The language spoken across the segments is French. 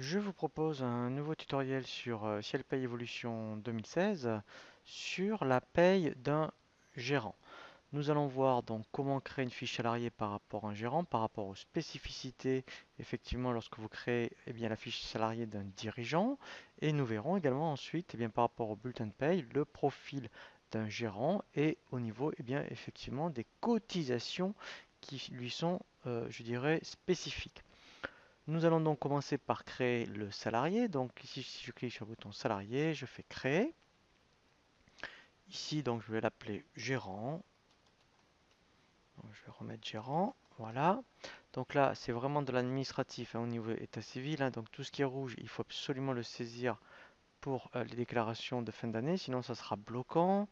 Je vous propose un nouveau tutoriel sur Ciel Paye Evolution 2016 sur la paye d'un gérant. Nous allons voir donc comment créer une fiche salarié par rapport à un gérant, par rapport aux spécificités, effectivement, lorsque vous créez la fiche salariée d'un dirigeant. Et nous verrons également ensuite, par rapport au bulletin de paye, le profil d'un gérant et au niveau, effectivement, des cotisations qui lui sont, je dirais, spécifiques. Nous allons donc commencer par créer le salarié. Donc ici, si je clique sur le bouton salarié, je fais créer. Ici, donc je vais l'appeler gérant. Donc, je vais remettre gérant. Voilà. Donc là, c'est vraiment de l'administratif au niveau état civil. Donc tout ce qui est rouge, il faut absolument le saisir pour les déclarations de fin d'année, sinon ça sera bloquant.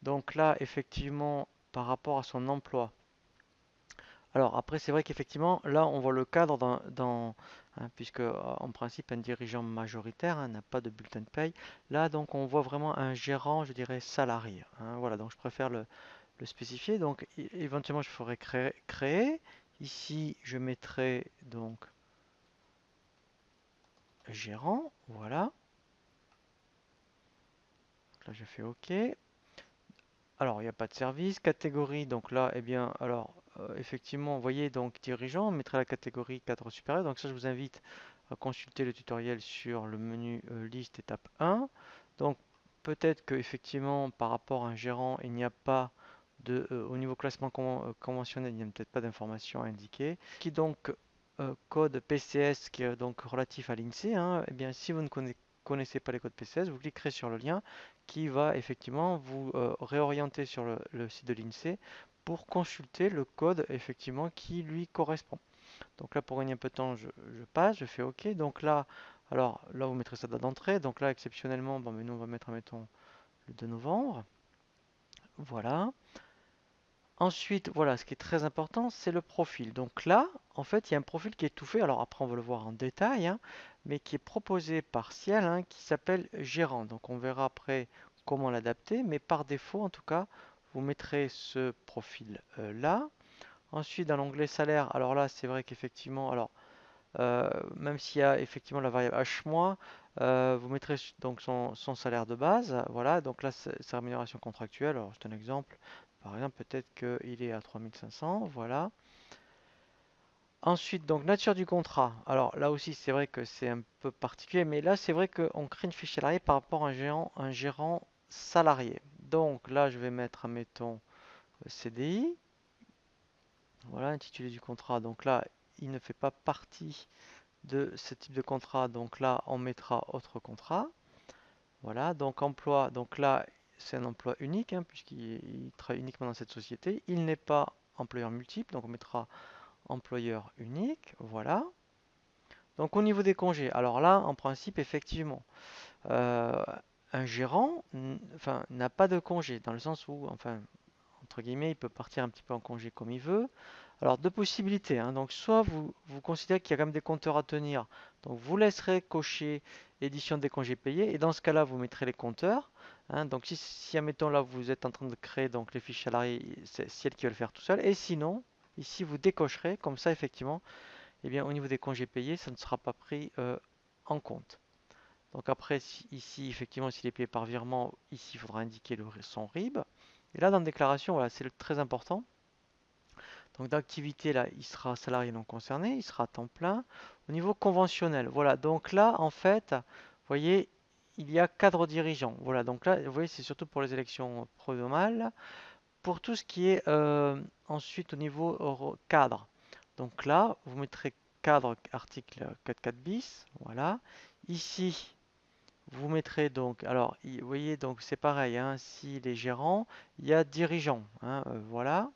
Donc là, effectivement, par rapport à son emploi, alors après, c'est vrai qu'effectivement, là, on voit le cadre puisque en principe, un dirigeant majoritaire n'a pas de bulletin de paye. Là, donc, on voit vraiment un gérant, je dirais, salarié. Voilà, donc je préfère le spécifier. Donc, éventuellement, je ferai créer. Ici, je mettrai donc gérant. Voilà. Là, je fais OK. Alors, il n'y a pas de service. Catégorie, donc là, effectivement, vous voyez, donc dirigeant, on mettrait la catégorie cadre supérieur. Donc ça, je vous invite à consulter le tutoriel sur le menu liste étape 1. Donc, peut-être que effectivement, par rapport à un gérant, il n'y a pas au niveau classement conventionnel, il n'y a peut-être pas d'informations à indiquer. Qui donc code PCS qui est donc relatif à l'INSEE, si vous ne connaissez pas les codes PCS, vous cliquerez sur le lien qui va effectivement vous réorienter sur le site de l'INSEE pour consulter le code effectivement qui lui correspond. Donc là, pour gagner un peu de temps, je passe, je fais OK. Donc là, alors là, vous mettrez sa date d'entrée. Donc là, exceptionnellement, bon, mais nous, on va mettre, mettons, le 2 novembre. Voilà. Ensuite, voilà, ce qui est très important, c'est le profil. Donc là, en fait, il y a un profil qui est tout fait. Alors après, on va le voir en détail, mais qui est proposé par Ciel, qui s'appelle gérant. Donc on verra après comment l'adapter, mais par défaut, en tout cas, vous mettrez ce profil là. Ensuite, dans l'onglet salaire, alors là, c'est vrai qu'effectivement, même s'il y a effectivement la variable H mois, vous mettrez donc son salaire de base. Voilà, donc là, c'est sa rémunération contractuelle. Alors, c'est un exemple. Par exemple, peut-être qu'il est à 3500. Voilà. Ensuite, donc, nature du contrat. Alors, là aussi, c'est vrai que c'est un peu particulier, mais là, c'est vrai qu'on crée une fiche salariée par rapport à un gérant salarié. Donc, là, je vais mettre, admettons, CDI. Voilà, intitulé du contrat. Donc là, il ne fait pas partie de ce type de contrat. Donc là, on mettra autre contrat. Voilà, donc emploi. Donc là, c'est un emploi unique, puisqu'il travaille uniquement dans cette société. Il n'est pas employeur multiple, donc on mettra employeur unique. Voilà. Donc au niveau des congés, alors là, en principe, effectivement, euh, un gérant, enfin, n'a pas de congé, dans le sens où, enfin, entre guillemets, il peut partir un petit peu en congé comme il veut. Alors, deux possibilités. Donc, soit vous considérez qu'il y a quand même des compteurs à tenir, donc vous laisserez cocher édition des congés payés, et dans ce cas-là, vous mettrez les compteurs. Donc, si, admettons, là, vous êtes en train de créer donc les fiches salariés, c'est elle qui va le faire tout seul. Et sinon, ici, vous décocherez, comme ça, effectivement, au niveau des congés payés, ça ne sera pas pris en compte. Donc après, ici, effectivement, s'il est payé par virement, ici, il faudra indiquer son RIB. Et là, dans la déclaration, voilà, c'est très important. Donc d'activité, là, il sera salarié non concerné, il sera à temps plein. Au niveau conventionnel, voilà, donc là, en fait, vous voyez, il y a cadre dirigeant. Voilà, donc là, vous voyez, c'est surtout pour les élections prud'homales. Pour tout ce qui est ensuite au niveau cadre, donc là, vous mettrez cadre article 44 bis, voilà. Ici, vous mettrez donc, alors, vous voyez, donc c'est pareil, si les gérants, il y a dirigeant, voilà.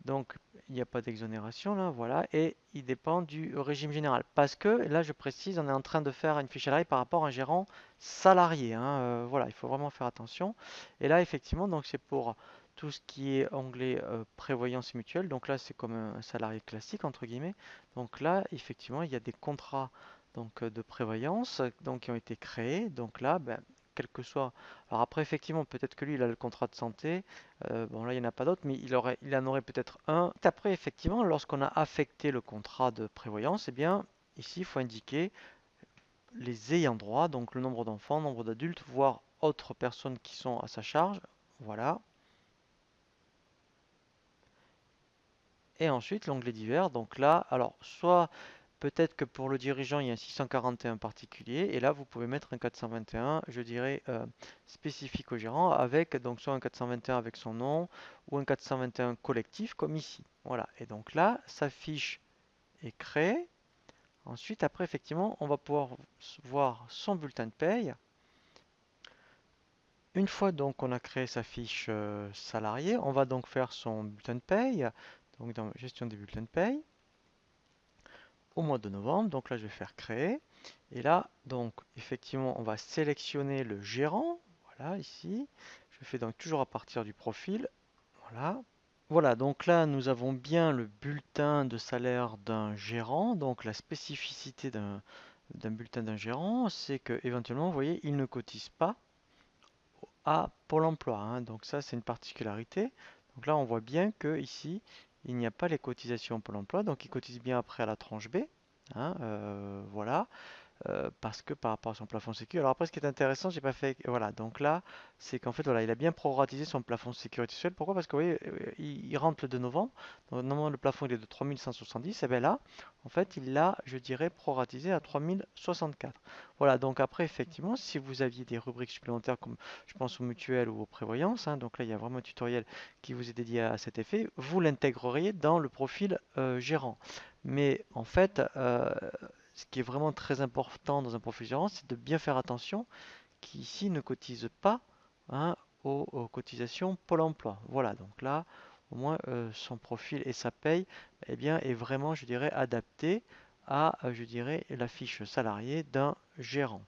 Donc, il n'y a pas d'exonération là, voilà, et il dépend du régime général. Parce que, là je précise, on est en train de faire une fiche salariée par rapport à un gérant salarié, voilà, il faut vraiment faire attention. Et là, effectivement, donc c'est pour tout ce qui est onglet prévoyance mutuelle. Donc là, c'est comme un salarié classique, entre guillemets. Donc là, effectivement, il y a des contrats donc, de prévoyance donc, qui ont été créés. Donc là, ben, quel que soit. Alors après, effectivement, peut-être que lui, il a le contrat de santé. Bon, là, il n'y en a pas d'autres, mais il en aurait peut-être un. Après, effectivement, lorsqu'on a affecté le contrat de prévoyance, eh bien, ici, il faut indiquer les ayants droit, donc le nombre d'enfants, nombre d'adultes, voire autres personnes qui sont à sa charge. Voilà. Et ensuite, l'onglet divers. Donc là, alors, soit peut-être que pour le dirigeant, il y a un 641 particulier, et là, vous pouvez mettre un 421, je dirais, spécifique au gérant, avec donc soit un 421 avec son nom, ou un 421 collectif, comme ici. Voilà. Et donc là, sa fiche est créée. Ensuite, après, effectivement, on va pouvoir voir son bulletin de paye. Une fois donc qu'on a créé sa fiche salarié, on va donc faire son bulletin de paye. Donc dans gestion des bulletins de paye, au mois de novembre, donc là je vais faire créer. Et là, donc effectivement, on va sélectionner le gérant. Voilà, ici. Je fais donc toujours à partir du profil. Voilà. Voilà, donc là nous avons bien le bulletin de salaire d'un gérant. Donc la spécificité d'un bulletin d'un gérant, c'est que éventuellement, vous voyez, il ne cotise pas à Pôle emploi, hein. Donc ça, c'est une particularité. Donc là, on voit bien que ici, il n'y a pas les cotisations Pôle emploi, donc il cotise bien après à la tranche B, hein, voilà. Parce que par rapport à son plafond sécu. Alors après, ce qui est intéressant, j'ai pas fait. Voilà, donc là, c'est qu'en fait, voilà, il a bien proratisé son plafond de sécurité sociale. Pourquoi? Parce que vous voyez, il rentre le 2 novembre. Donc normalement, le plafond il est de 3170. Et bien là, en fait, il l'a, je dirais, proratisé à 3064. Voilà, donc après, effectivement, si vous aviez des rubriques supplémentaires, comme je pense aux mutuelles ou aux prévoyances, hein, donc là, il y a vraiment un tutoriel qui vous est dédié à cet effet, vous l'intégreriez dans le profil gérant. Mais en fait, ce qui est vraiment très important dans un profil gérant, c'est de bien faire attention qu'ici ne cotise pas, hein, aux cotisations Pôle emploi. Voilà, donc là, au moins son profil et sa paye, eh bien, est vraiment, je dirais, adapté à, je dirais, la fiche salariée d'un gérant.